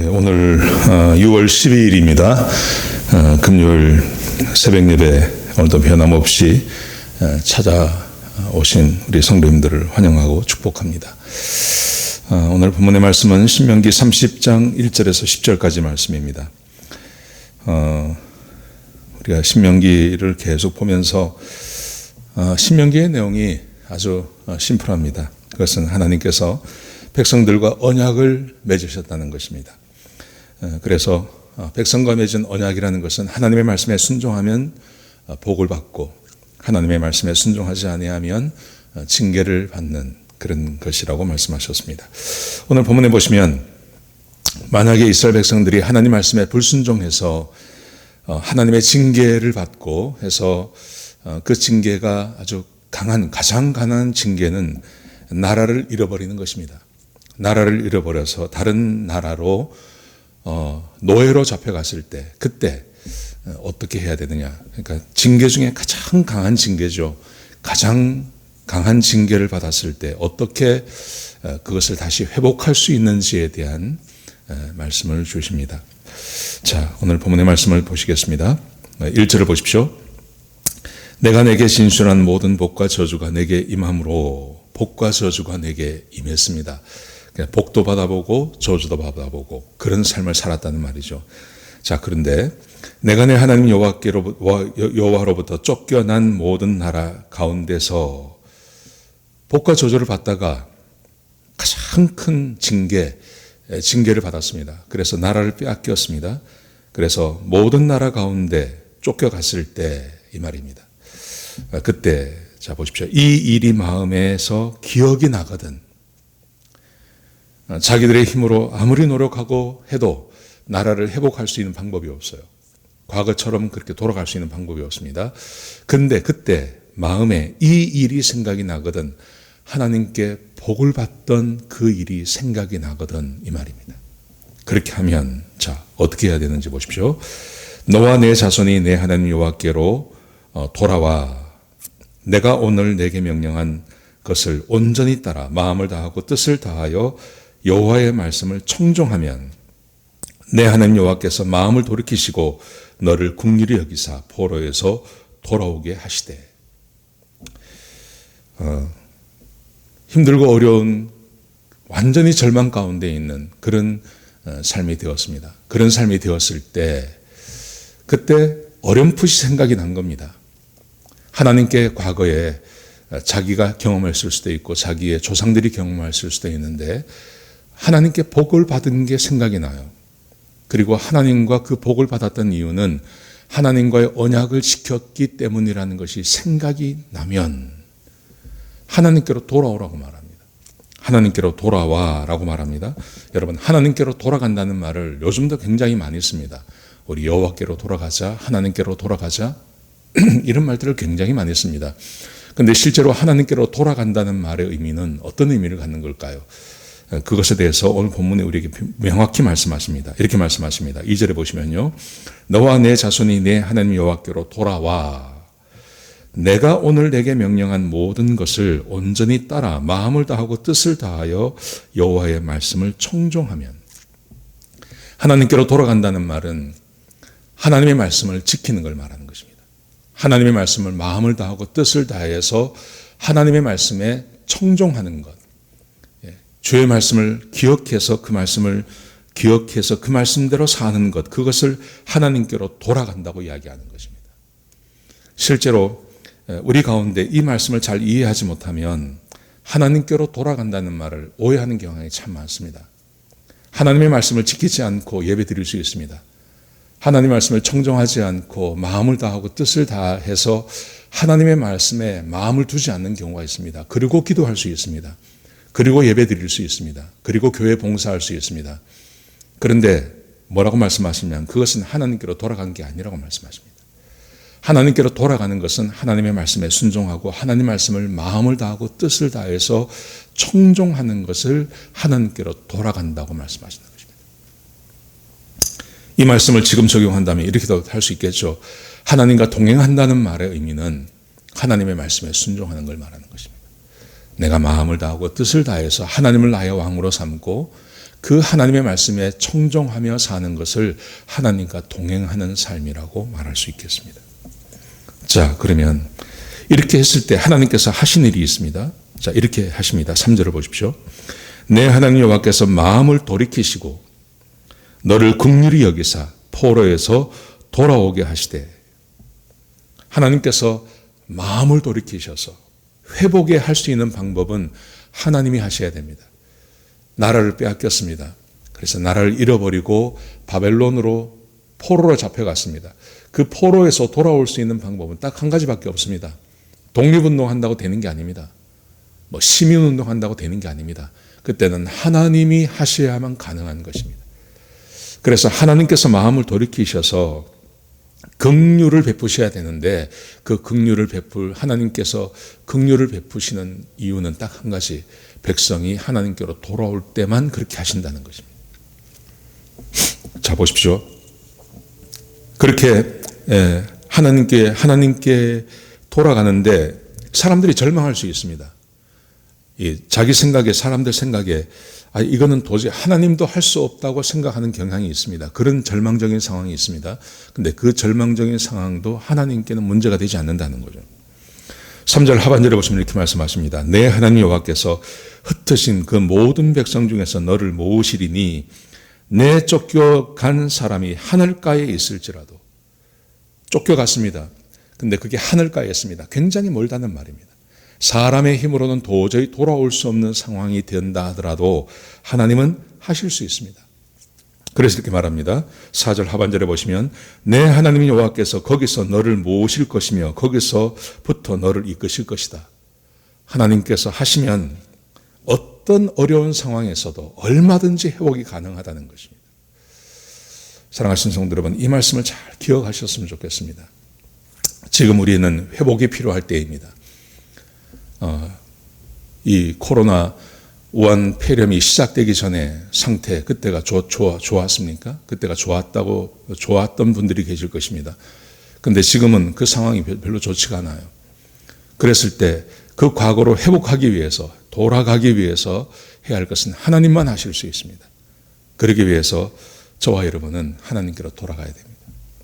오늘 6월 12일입니다. 금요일 새벽 예배 오늘도 변함없이 찾아오신 우리 성도님들을 환영하고 축복합니다. 오늘 본문의 말씀은 신명기 30장 1절에서 10절까지 말씀입니다. 우리가 신명기를 계속 보면서 신명기의 내용이 아주 심플합니다. 그것은 하나님께서 백성들과 언약을 맺으셨다는 것입니다. 그래서 백성과 맺은 언약이라는 것은 하나님의 말씀에 순종하면 복을 받고 하나님의 말씀에 순종하지 아니하면 징계를 받는 그런 것이라고 말씀하셨습니다. 오늘 본문에 보시면 만약에 이스라엘 백성들이 하나님 말씀에 불순종해서 하나님의 징계를 받고 해서 그 징계가 아주 가장 강한 징계는 나라를 잃어버리는 것입니다. 나라를 잃어버려서 다른 나라로 노예로 잡혀갔을 때 그때 어떻게 해야 되느냐. 그러니까 징계 중에 가장 강한 징계죠. 가장 강한 징계를 받았을 때 어떻게 그것을 다시 회복할 수 있는지에 대한 말씀을 주십니다. 자, 오늘 본문의 말씀을 보시겠습니다. 1절을 보십시오. 내가 내게 진술한 모든 복과 저주가 내게 임함으로 복과 저주가 내게 임했습니다. 복도 받아보고 저주도 받아보고 그런 삶을 살았다는 말이죠. 자, 그런데 내가 내 하나님 여호와로부터 쫓겨난 모든 나라 가운데서 복과 저주를 받다가 가장 큰 징계를 받았습니다. 그래서 나라를 빼앗겼습니다. 그래서 모든 나라 가운데 쫓겨갔을 때 이 말입니다. 그때 자 보십시오. 이 일이 마음에서 기억이 나거든. 자기들의 힘으로 아무리 노력하고 해도 나라를 회복할 수 있는 방법이 없어요. 과거처럼 그렇게 돌아갈 수 있는 방법이 없습니다. 근데 그때 마음에 이 일이 생각이 나거든. 하나님께 복을 받던 그 일이 생각이 나거든 이 말입니다. 그렇게 하면 자 어떻게 해야 되는지 보십시오. 너와 내 자손이 내 하나님 여호와께로 돌아와 내가 오늘 내게 명령한 것을 온전히 따라 마음을 다하고 뜻을 다하여 여호와의 말씀을 청종하면 내 하나님 여호와께서 마음을 돌이키시고 너를 긍휼히 여기사 포로에서 돌아오게 하시되. 힘들고 어려운 완전히 절망 가운데 있는 그런 삶이 되었습니다. 그런 삶이 되었을 때 그때 어렴풋이 생각이 난 겁니다. 하나님께 과거에 자기가 경험했을 수도 있고 자기의 조상들이 경험했을 수도 있는데 하나님께 복을 받은 게 생각이 나요. 그리고 하나님과 그 복을 받았던 이유는 하나님과의 언약을 지켰기 때문이라는 것이 생각이 나면 하나님께로 돌아오라고 말합니다. 하나님께로 돌아와라고 말합니다. 여러분 하나님께로 돌아간다는 말을 요즘도 굉장히 많이 씁니다. 우리 여호와께로 돌아가자, 하나님께로 돌아가자 이런 말들을 굉장히 많이 씁니다. 그런데 실제로 하나님께로 돌아간다는 말의 의미는 어떤 의미를 갖는 걸까요? 그것에 대해서 오늘 본문에 우리에게 명확히 말씀하십니다. 이렇게 말씀하십니다. 2절에 보시면요. 너와 내 자손이 내 하나님 여호와께로 돌아와 내가 오늘 내게 명령한 모든 것을 온전히 따라 마음을 다하고 뜻을 다하여 여호와의 말씀을 청종하면. 하나님께로 돌아간다는 말은 하나님의 말씀을 지키는 걸 말하는 것입니다. 하나님의 말씀을 마음을 다하고 뜻을 다해서 하나님의 말씀에 청종하는 것. 주의 말씀을 기억해서 그 말씀대로 사는 것. 그것을 하나님께로 돌아간다고 이야기하는 것입니다. 실제로 우리 가운데 이 말씀을 잘 이해하지 못하면 하나님께로 돌아간다는 말을 오해하는 경향이 참 많습니다. 하나님의 말씀을 지키지 않고 예배 드릴 수 있습니다. 하나님의 말씀을 청종하지 않고 마음을 다하고 뜻을 다해서 하나님의 말씀에 마음을 두지 않는 경우가 있습니다. 그리고 기도할 수 있습니다. 그리고 예배 드릴 수 있습니다. 그리고 교회 봉사할 수 있습니다. 그런데 뭐라고 말씀하시면 그것은 하나님께로 돌아간 게 아니라고 말씀하십니다. 하나님께로 돌아가는 것은 하나님의 말씀에 순종하고 하나님 말씀을 마음을 다하고 뜻을 다해서 청종하는 것을 하나님께로 돌아간다고 말씀하시는 것입니다. 이 말씀을 지금 적용한다면 이렇게도 할 수 있겠죠. 하나님과 동행한다는 말의 의미는 하나님의 말씀에 순종하는 걸 말하는 것입니다. 내가 마음을 다하고 뜻을 다해서 하나님을 나의 왕으로 삼고 그 하나님의 말씀에 청종하며 사는 것을 하나님과 동행하는 삶이라고 말할 수 있겠습니다. 자, 그러면 이렇게 했을 때 하나님께서 하신 일이 있습니다. 자, 이렇게 하십니다. 3절을 보십시오. 내 하나님 여호와께서 마음을 돌이키시고 너를 긍휼히 여기사 포로에서 돌아오게 하시되, 하나님께서 마음을 돌이키셔서 회복에 할 수 있는 방법은 하나님이 하셔야 됩니다. 나라를 빼앗겼습니다. 그래서 나라를 잃어버리고 바벨론으로 포로로 잡혀갔습니다. 그 포로에서 돌아올 수 있는 방법은 딱 한 가지밖에 없습니다. 독립운동한다고 되는 게 아닙니다. 시민운동한다고 되는 게 아닙니다. 그때는 하나님이 하셔야만 가능한 것입니다. 그래서 하나님께서 마음을 돌이키셔서 긍휼을 베푸셔야 되는데, 그 긍휼을 하나님께서 긍휼을 베푸시는 이유는 딱 한 가지, 백성이 하나님께로 돌아올 때만 그렇게 하신다는 것입니다. 자, 보십시오. 그렇게 하나님께 돌아가는데 사람들이 절망할 수 있습니다. 자기 생각에, 사람들 생각에 이거는 도저히 하나님도 할 수 없다고 생각하는 경향이 있습니다. 그런 절망적인 상황이 있습니다. 근데 그 절망적인 상황도 하나님께는 문제가 되지 않는다는 거죠. 3절 하반절에 보시면 이렇게 말씀하십니다. 내 하나님 여호와께서 흩으신 그 모든 백성 중에서 너를 모으시리니 내 쫓겨간 사람이 하늘가에 있을지라도. 쫓겨갔습니다. 근데 그게 하늘가에 있습니다. 굉장히 멀다는 말입니다. 사람의 힘으로는 도저히 돌아올 수 없는 상황이 된다 하더라도 하나님은 하실 수 있습니다. 그래서 이렇게 말합니다. 4절 하반절에 보시면 내 하나님 여호와께서 거기서 너를 모으실 것이며 거기서부터 너를 이끄실 것이다. 하나님께서 하시면 어떤 어려운 상황에서도 얼마든지 회복이 가능하다는 것입니다. 사랑하시는 성도 여러분, 이 말씀을 잘 기억하셨으면 좋겠습니다. 지금 우리는 회복이 필요할 때입니다. 이 코로나 우한 폐렴이 시작되기 전에 상태, 그때가 좋았습니까? 그때가 좋았던 분들이 계실 것입니다. 근데 지금은 그 상황이 별로 좋지가 않아요. 그랬을 때 그 과거로 회복하기 위해서, 돌아가기 위해서 해야 할 것은 하나님만 하실 수 있습니다. 그러기 위해서 저와 여러분은 하나님께로 돌아가야 됩니다.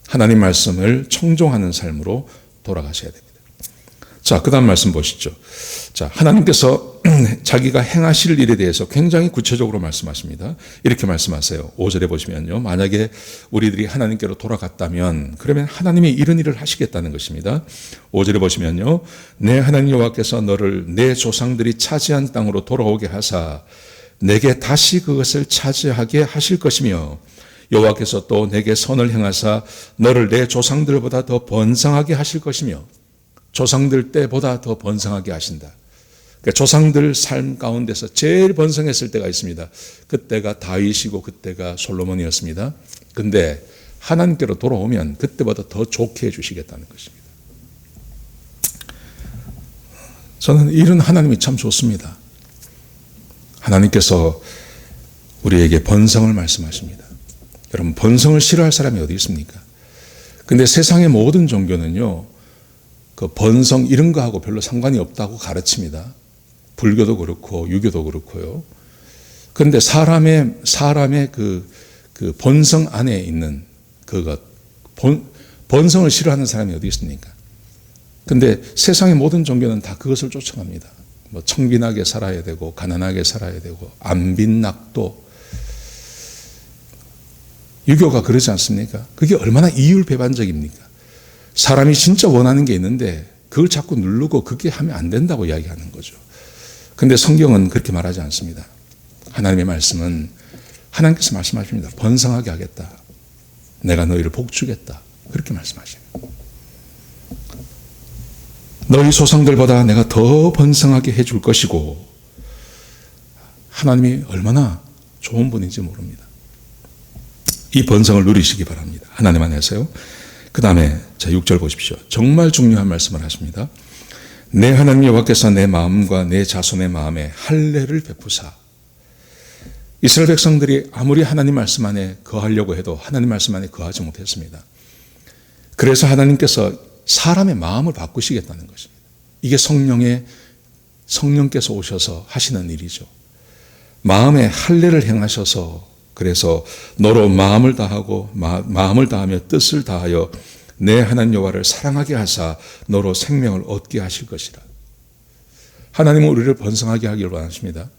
하나님 말씀을 청종하는 삶으로 돌아가셔야 됩니다. 자, 그 다음 말씀 보시죠. 자, 하나님께서 자기가 행하실 일에 대해서 굉장히 구체적으로 말씀하십니다. 이렇게 말씀하세요. 5절에 보시면요. 만약에 우리들이 하나님께로 돌아갔다면 그러면 하나님이 이런 일을 하시겠다는 것입니다. 5절에 보시면요. 내 하나님 여호와께서 너를 내 조상들이 차지한 땅으로 돌아오게 하사 내게 다시 그것을 차지하게 하실 것이며 여호와께서 또 내게 선을 행하사 너를 내 조상들보다 더 번성하게 하실 것이며, 조상들 때보다 더 번성하게 하신다. 그러니까 조상들 삶 가운데서 제일 번성했을 때가 있습니다. 그때가 다윗이고 그때가 솔로몬이었습니다. 근데 하나님께로 돌아오면 그때보다 더 좋게 해주시겠다는 것입니다. 저는 이런 하나님이 참 좋습니다. 하나님께서 우리에게 번성을 말씀하십니다. 여러분, 번성을 싫어할 사람이 어디 있습니까? 근데 세상의 모든 종교는요, 그 번성 이런 거하고 별로 상관이 없다고 가르칩니다. 불교도 그렇고 유교도 그렇고요. 그런데 사람의 그 본성 안에 있는 그것, 번성을 싫어하는 사람이 어디 있습니까? 근데 세상의 모든 종교는 다 그것을 쫓아갑니다. 청빈하게 살아야 되고 가난하게 살아야 되고 안빈낙도. 유교가 그러지 않습니까? 그게 얼마나 이율배반적입니까? 사람이 진짜 원하는 게 있는데 그걸 자꾸 누르고 그게 하면 안 된다고 이야기하는 거죠. 근데 성경은 그렇게 말하지 않습니다. 하나님의 말씀은 하나님께서 말씀하십니다. 번성하게 하겠다. 내가 너희를 복주겠다. 그렇게 말씀하십니다. 너희 조상들보다 내가 더 번성하게 해줄 것이고, 하나님이 얼마나 좋은 분인지 모릅니다. 이 번성을 누리시기 바랍니다. 하나님 안에서요. 그 다음에 6절 보십시오. 정말 중요한 말씀을 하십니다. 내 하나님 여호와께서 내 마음과 내 자손의 마음에 할례를 베푸사. 이스라엘 백성들이 아무리 하나님 말씀 안에 거하려고 해도 하나님 말씀 안에 거하지 못했습니다. 그래서 하나님께서 사람의 마음을 바꾸시겠다는 것입니다. 이게 성령께서 오셔서 하시는 일이죠. 마음에 할례를 행하셔서 그래서 너로 마음을 다하고 마음을 다하며 뜻을 다하여 내 하나님 여호와를 사랑하게 하사 너로 생명을 얻게 하실 것이라. 하나님은 우리를 번성하게 하기를 원하십니다.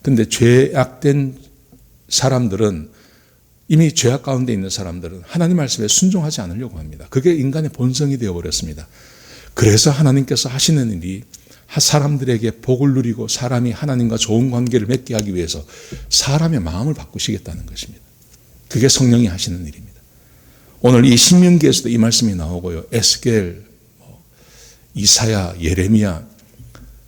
근데 죄악된 사람들은, 이미 죄악 가운데 있는 사람들은 하나님 말씀에 순종하지 않으려고 합니다. 그게 인간의 본성이 되어버렸습니다. 그래서 하나님께서 하시는 일이 사람들에게 복을 누리고 사람이 하나님과 좋은 관계를 맺게 하기 위해서 사람의 마음을 바꾸시겠다는 것입니다. 그게 성령이 하시는 일입니다. 오늘 이 신명기에서도 이 말씀이 나오고요. 에스겔, 이사야, 예레미야,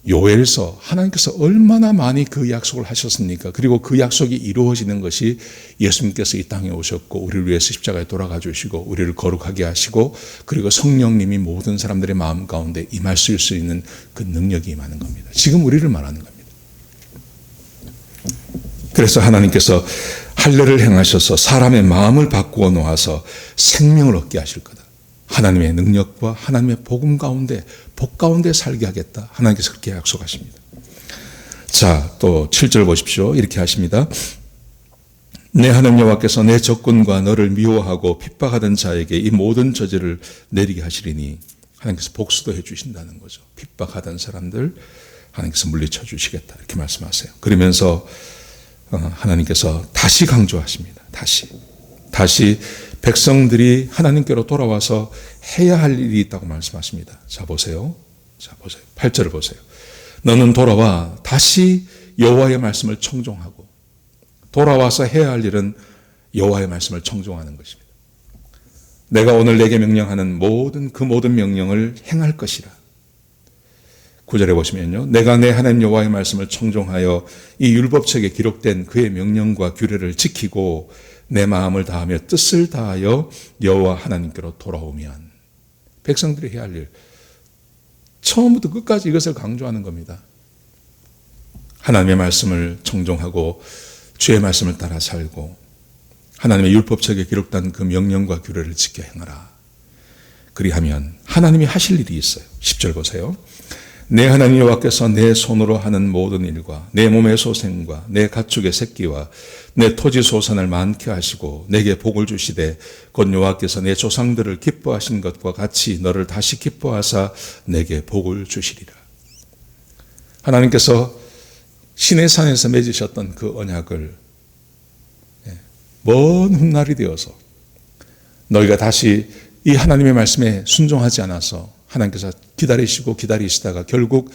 요엘서, 하나님께서 얼마나 많이 그 약속을 하셨습니까? 그리고 그 약속이 이루어지는 것이 예수님께서 이 땅에 오셨고 우리를 위해서 십자가에 돌아가 주시고 우리를 거룩하게 하시고 그리고 성령님이 모든 사람들의 마음 가운데 임하실 수 있는 그 능력이 임하는 겁니다. 지금 우리를 말하는 겁니다. 그래서 하나님께서 할례를 행하셔서 사람의 마음을 바꾸어 놓아서 생명을 얻게 하실 거다. 하나님의 능력과 하나님의 복음 가운데, 복 가운데 살게 하겠다. 하나님께서 그렇게 약속하십니다. 자, 또 7절 보십시오. 이렇게 하십니다. 내 하나님 여호와께서 내 적군과 너를 미워하고 핍박하던 자에게 이 모든 저주를 내리게 하시리니, 하나님께서 복수도 해 주신다는 거죠. 핍박하던 사람들 하나님께서 물리쳐 주시겠다. 이렇게 말씀하세요. 그러면서 하나님께서 다시 강조하십니다. 다시 백성들이 하나님께로 돌아와서 해야 할 일이 있다고 말씀하십니다. 자, 보세요. 8절을 보세요. 너는 돌아와 다시 여호와의 말씀을 청종하고, 돌아와서 해야 할 일은 여호와의 말씀을 청종하는 것입니다. 내가 오늘 내게 명령하는 모든 명령을 행할 것이라. 9절에 보시면요. 내가 내 하나님 여호와의 말씀을 청종하여 이 율법책에 기록된 그의 명령과 규례를 지키고 내 마음을 다하며 뜻을 다하여 여호와 하나님께로 돌아오면, 백성들이 해야 할 일, 처음부터 끝까지 이것을 강조하는 겁니다. 하나님의 말씀을 청종하고 주의 말씀을 따라 살고 하나님의 율법책에 기록된 그 명령과 규례를 지켜 행하라. 그리하면 하나님이 하실 일이 있어요. 10절 보세요. 내 하나님 여호와께서 내 손으로 하는 모든 일과 내 몸의 소생과 내 가축의 새끼와 내 토지 소산을 많게 하시고 내게 복을 주시되 곧 여호와께서 내 조상들을 기뻐하신 것과 같이 너를 다시 기뻐하사 내게 복을 주시리라. 하나님께서 시내산에서 맺으셨던 그 언약을 먼 훗날이 되어서 너희가 다시 이 하나님의 말씀에 순종하지 않아서 하나님께서 기다리시다가 결국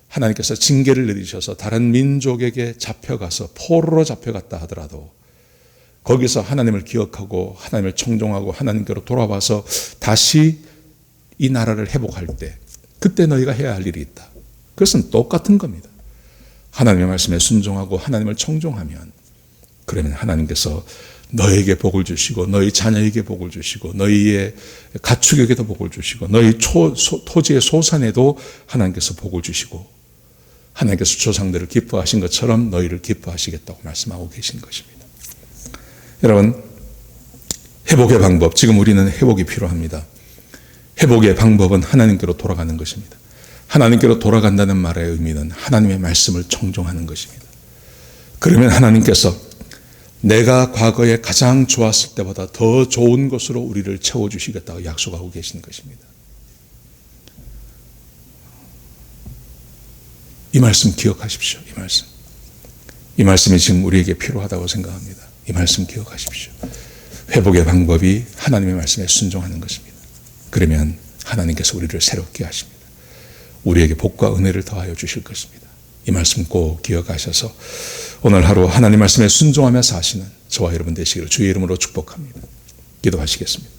하나님께서 징계를 내리셔서 다른 민족에게 잡혀가서 포로로 잡혀갔다 하더라도 거기서 하나님을 기억하고 하나님을 청종하고 하나님께로 돌아와서 다시 이 나라를 회복할 때 그때 너희가 해야 할 일이 있다. 그것은 똑같은 겁니다. 하나님의 말씀에 순종하고 하나님을 청종하면, 그러면 하나님께서 너에게 복을 주시고 너희 자녀에게 복을 주시고 너희의 가축에게도 복을 주시고 너희 토지의 소산에도 하나님께서 복을 주시고 하나님께서 조상들을 기뻐하신 것처럼 너희를 기뻐하시겠다고 말씀하고 계신 것입니다. 여러분, 회복의 방법, 지금 우리는 회복이 필요합니다. 회복의 방법은 하나님께로 돌아가는 것입니다. 하나님께로 돌아간다는 말의 의미는 하나님의 말씀을 청종하는 것입니다. 그러면 하나님께서 내가 과거에 가장 좋았을 때보다 더 좋은 것으로 우리를 채워주시겠다고 약속하고 계신 것입니다. 이 말씀 기억하십시오. 이 말씀이 지금 우리에게 필요하다고 생각합니다. 이 말씀 기억하십시오. 회복의 방법이 하나님의 말씀에 순종하는 것입니다. 그러면 하나님께서 우리를 새롭게 하십니다. 우리에게 복과 은혜를 더하여 주실 것입니다. 이 말씀 꼭 기억하셔서 오늘 하루 하나님 말씀에 순종하며 사시는 저와 여러분 되시기를 주의 이름으로 축복합니다. 기도하시겠습니다.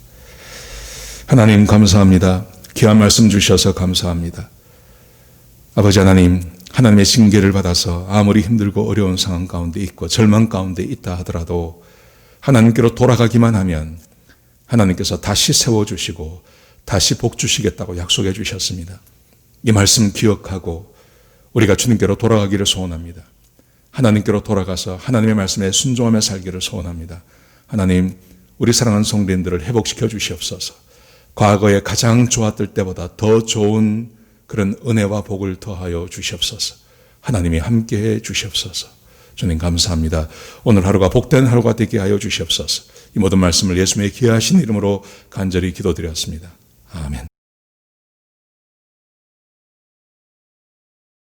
하나님 감사합니다. 귀한 말씀 주셔서 감사합니다. 아버지 하나님, 하나님의 징계를 받아서 아무리 힘들고 어려운 상황 가운데 있고 절망 가운데 있다 하더라도 하나님께로 돌아가기만 하면 하나님께서 다시 세워주시고 다시 복 주시겠다고 약속해 주셨습니다. 이 말씀 기억하고 우리가 주님께로 돌아가기를 소원합니다. 하나님께로 돌아가서 하나님의 말씀에 순종하며 살기를 소원합니다. 하나님, 우리 사랑하는 성도님들을 회복시켜 주시옵소서. 과거에 가장 좋았을 때보다 더 좋은 그런 은혜와 복을 더하여 주시옵소서. 하나님이 함께해 주시옵소서. 주님 감사합니다. 오늘 하루가 복된 하루가 되게 하여 주시옵소서. 이 모든 말씀을 예수님의 귀하신 이름으로 간절히 기도드렸습니다. 아멘.